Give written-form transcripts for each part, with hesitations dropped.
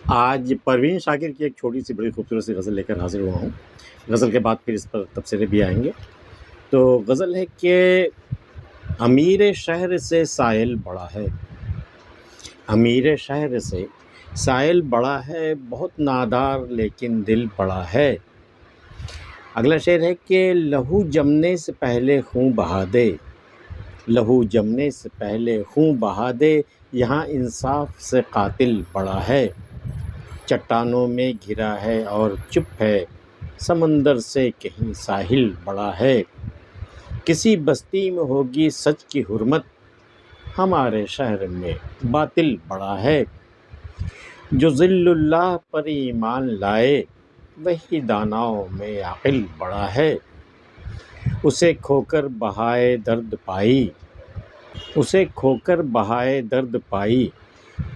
آج پروین شاکر کی ایک چھوٹی سی بڑی خوبصورت سی غزل لے کر حاضر ہوا ہوں۔ غزل کے بعد پھر اس پر تبصرے بھی آئیں گے۔ تو غزل ہے کہ امیر شہر سے سائل بڑا ہے، امیر شہر سے سائل بڑا ہے، بہت نادار لیکن دل بڑا ہے۔ اگلا شعر ہے کہ لہو جمنے سے پہلے خون بہا دے، لہو جمنے سے پہلے خون بہا دے، یہاں انصاف سے قاتل بڑا ہے۔ چٹانوں میں گھرا ہے اور چپ ہے، سمندر سے کہیں ساحل بڑا ہے۔ کسی بستی میں ہوگی سچ کی حرمت، ہمارے شہر میں باطل بڑا ہے۔ جو ذل اللہ پر ایمان لائے، وہی داناؤں میں عقل بڑا ہے۔ اسے کھو کر بہائے درد پائی، اسے کھو کر بہائے درد پائی،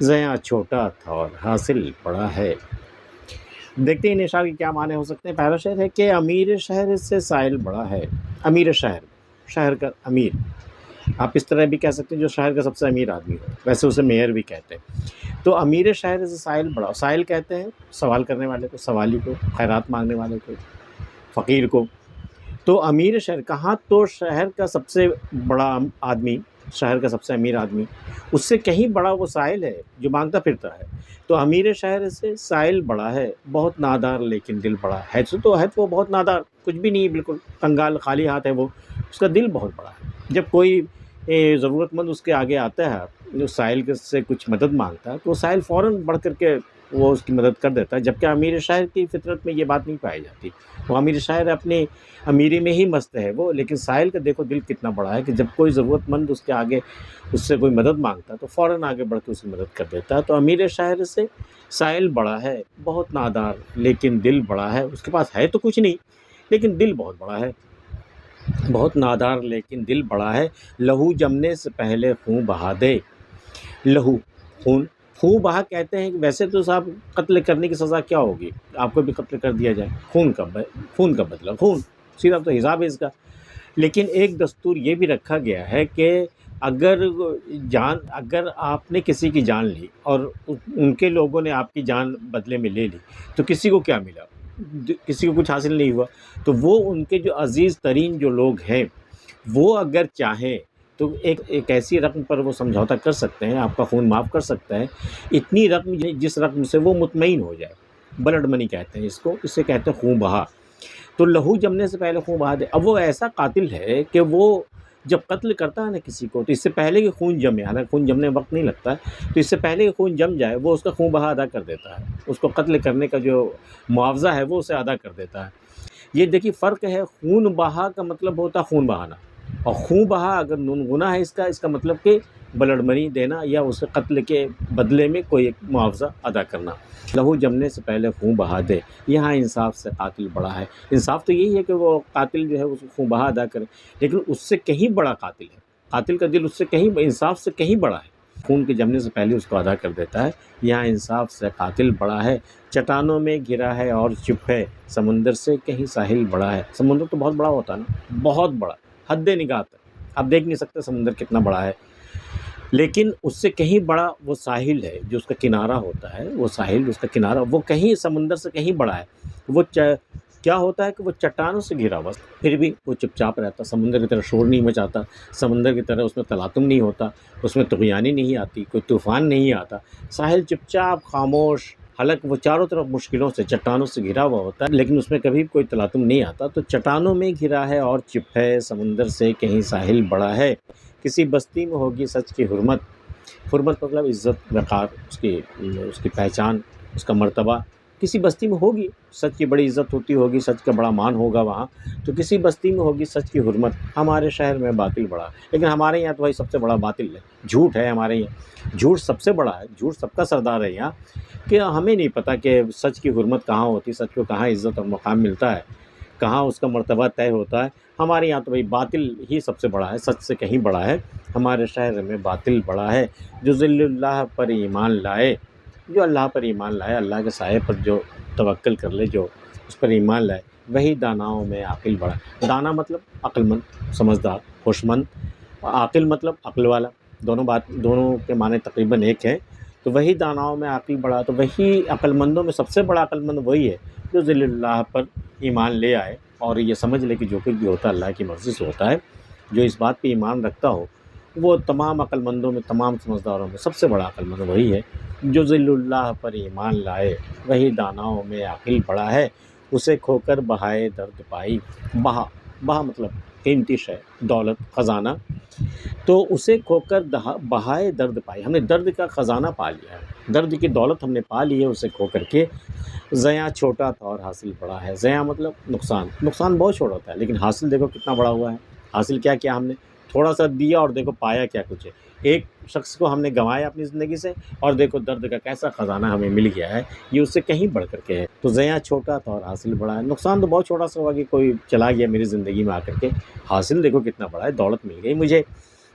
زیاں چھوٹا تھا اور حاصل بڑا ہے۔ دیکھتے ہیں ان اشعار کے کیا معنی ہو سکتے ہیں۔ پہلا شعر ہے کہ امیر شہر سے سائل بڑا ہے۔ امیر شہر، شہر کا امیر، آپ اس طرح بھی کہہ سکتے ہیں جو شہر کا سب سے امیر آدمی ہو، ویسے اسے میئر بھی کہتے ہیں۔ تو امیر شہر سے سائل بڑا، سائل کہتے ہیں سوال کرنے والے کو، سوالی کو، خیرات مانگنے والے کو، فقیر کو۔ تو امیر شہر کہاں؟ تو شہر کا سب سے بڑا آدمی، شہر کا سب سے امیر آدمی، اس سے کہیں بڑا وہ سائل ہے جو مانگتا پھرتا ہے۔ تو امیر شہر سے سائل بڑا ہے، بہت نادار لیکن دل بڑا ہے۔ تو ہے تو وہ بہت نادار، کچھ بھی نہیں، بالکل کنگال خالی ہاتھ ہے وہ، اس کا دل بہت بڑا ہے۔ جب کوئی ضرورت مند اس کے آگے آتا ہے، جو سائل سے کچھ مدد مانگتا ہے، تو وہ سائل فوراً بڑھ کر کے وہ اس کی مدد کر دیتا ہے، جبکہ امیر شہر کی فطرت میں یہ بات نہیں پائی جاتی۔ وہ امیر شہر اپنی امیری میں ہی مست ہے وہ، لیکن سائل کا دیکھو دل کتنا بڑا ہے کہ جب کوئی ضرورت مند اس کے آگے اس سے کوئی مدد مانگتا ہے تو فوراً آگے بڑھ کے اس کی مدد کر دیتا ہے۔ تو امیر شہر سے سائل بڑا ہے، بہت نادار لیکن دل بڑا ہے۔ اس کے پاس ہے تو کچھ نہیں لیکن دل بہت بڑا ہے، بہت نادار لیکن دل بڑا ہے۔ لہو جمنے سے پہلے خون بہا دے، لہو خون، خون بہا کہتے ہیں کہ ویسے تو صاحب قتل کرنے کی سزا کیا ہوگی، آپ کو بھی قتل کر دیا جائے، خون کا بدلہ خون، سیدھا تو حساب ہے اس کا۔ لیکن ایک دستور یہ بھی رکھا گیا ہے کہ اگر آپ نے کسی کی جان لی اور ان کے لوگوں نے آپ کی جان بدلے میں لے لی تو کسی کو کیا ملا؟ کسی کو کچھ حاصل نہیں ہوا۔ تو وہ ان کے جو عزیز ترین جو لوگ ہیں وہ اگر چاہیں تو ایک ایسی رقم پر وہ سمجھوتا کر سکتے ہیں، آپ کا خون معاف کر سکتا ہے، اتنی رقم جس رقم سے وہ مطمئن ہو جائے، بلڈ منی کہتے ہیں اس کو، اسے کہتے ہیں خون بہا۔ تو لہو جمنے سے پہلے خون بہا دے، اب وہ ایسا قاتل ہے کہ وہ جب قتل کرتا ہے نا کسی کو تو اس سے پہلے کہ خون جمے، حالانکہ خون جمنے وقت نہیں لگتا ہے، تو اس سے پہلے کہ خون جم جائے وہ اس کا خون بہا ادا کر دیتا ہے، اس کو قتل کرنے کا جو معاوضہ ہے وہ اسے ادا کر دیتا ہے۔ یہ دیکھیے فرق ہے، خون بہا کا مطلب ہوتا خون بہانا، اور خون بہا اگر گناہ ہے اس کا مطلب کہ بلڈ منی دینا یا اس قتل کے بدلے میں کوئی ایک معاوضہ ادا کرنا۔ لہو جمنے سے پہلے خون بہا دے، یہاں انصاف سے قاتل بڑا ہے۔ انصاف تو یہی ہے کہ وہ قاتل جو ہے اس کو خون بہا ادا کرے، لیکن اس سے کہیں بڑا قاتل ہے، قاتل کا دل اس سے کہیں انصاف سے کہیں بڑا ہے، خون کے جمنے سے پہلے اس کو ادا کر دیتا ہے۔ یہاں انصاف سے قاتل بڑا ہے، چٹانوں میں گھرا ہے اور چپ ہے، سمندر سے کہیں ساحل بڑا ہے۔ سمندر تو بہت بڑا ہوتا ہے نا، بہت بڑا، حد نگاہ تک آپ دیکھ نہیں سکتے سمندر کتنا بڑا ہے، لیکن اس سے کہیں بڑا وہ ساحل ہے جو اس کا کنارہ ہوتا ہے، وہ ساحل اس کا کنارہ وہ کہیں سمندر سے کہیں بڑا ہے۔ وہ کیا ہوتا ہے کہ وہ چٹانوں سے گھرا ہوا، پھر بھی وہ چپ چاپ رہتا، سمندر کی طرح شور نہیں مچاتا، سمندر کی طرح اس میں تلاطم نہیں ہوتا، اس میں طغیانی نہیں آتی، کوئی طوفان نہیں آتا، ساحل چپ چاپ خاموش، حالانکہ وہ چاروں طرف مشکلوں سے چٹانوں سے گھرا ہوا ہوتا ہے لیکن اس میں کبھی کوئی تلاطم نہیں آتا۔ تو چٹانوں میں گھرا ہے اور چپ ہے، سمندر سے کہیں ساحل بڑا ہے۔ کسی بستی میں ہوگی سچ کی حرمت، حرمت مطلب عزت وقار، اس کی پہچان، اس کا مرتبہ کسی بستی میں ہوگی، سچ کی بڑی عزت ہوگی، سچ کا بڑا مان ہوگا وہاں، تو کسی بستی میں ہوگی سچ کی حرمت، ہمارے شہر میں باطل بڑا، لیکن ہمارے یہاں تو بھائی سب سے بڑا باطل ہے، جھوٹ ہے ہمارے یہاں، جھوٹ سب سے بڑا ہے، جھوٹ سب کا سردار ہے یہاں، کہ ہمیں نہیں پتہ کہ سچ کی حرمت کہاں ہوتی، سچ کو کہاں عزت اور مقام ملتا ہے، کہاں اس کا مرتبہ طے ہوتا ہے۔ ہمارے یہاں تو بھائی باطل ہی سب سے بڑا ہے، سچ سے کہیں بڑا ہے، ہمارے شہر میں باطل بڑا ہے۔ جو ذل اللہ پر ایمان لائے، جو اللہ پر ایمان لائے، اللہ کے سائے پر جو توکل کر لے، جو اس پر ایمان لائے، وہی داناؤں میں عاقل بڑا ہے۔ دانا مطلب عقل مند، سمجھدار، ہوش مند، عاقل مطلب عقل والا، دونوں کے معنی تقریباً ایک ہے۔ تو وہی داناؤں میں عقل بڑا، تو وہی عقل مندوں میں سب سے بڑا عقل مند وہی ہے جو ذل اللہ پر ایمان لے آئے اور یہ سمجھ لے کہ جو کچھ بھی ہوتا ہے اللہ کی مرضی سے ہوتا ہے۔ جو اس بات پہ ایمان رکھتا ہو وہ تمام عقل مندوں میں، تمام سمجھداروں میں سب سے بڑا عقل مند وہی ہے جو ذل اللہ پر ایمان لائے، وہی داناؤں میں عقل بڑا ہے، اسے کھو کر بہائے درد پائی۔ بہا مطلب قیمتی شے، دولت، خزانہ، تو اسے کھو کر بہائے درد پائی، ہم نے درد کا خزانہ پا لیا ہے، درد کی دولت ہم نے پا لی ہے اسے کھو کر کے۔ زیاں چھوٹا تھا اور حاصل بڑا ہے، زیاں مطلب نقصان بہت چھوٹا ہوتا ہے لیکن حاصل دیکھو کتنا بڑا ہوا ہے۔ حاصل کیا کیا ہم نے، تھوڑا سا دیا اور دیکھو پایا کیا کچھ ہے۔ ایک شخص کو ہم نے گنوایا اپنی زندگی سے اور دیکھو درد کا کیسا خزانہ ہمیں مل گیا ہے، یہ اس سے کہیں بڑھ کر کے ہے۔ تو زیاں چھوٹا تھا اور حاصل بڑا ہے، نقصان تو بہت چھوٹا سا ہوا کہ کوئی چلا گیا میری زندگی میں آ کر کے، حاصل دیکھو کتنا بڑا ہے، دولت مل گئی مجھے،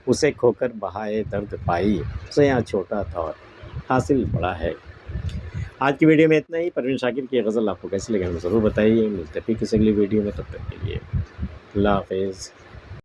اسے کھو کر بہائے درد پائی، زیاں چھوٹا تھا اور حاصل بڑا ہے۔ آج کی ویڈیو میں اتنا ہی۔ پروین شاکر کی غزل آپ کو کیسی لگی ہمیں ضرور بتائیے، ملتے ہیں پھر کسی اگلی ویڈیو میں، تب تک کے لیے اللہ حافظ۔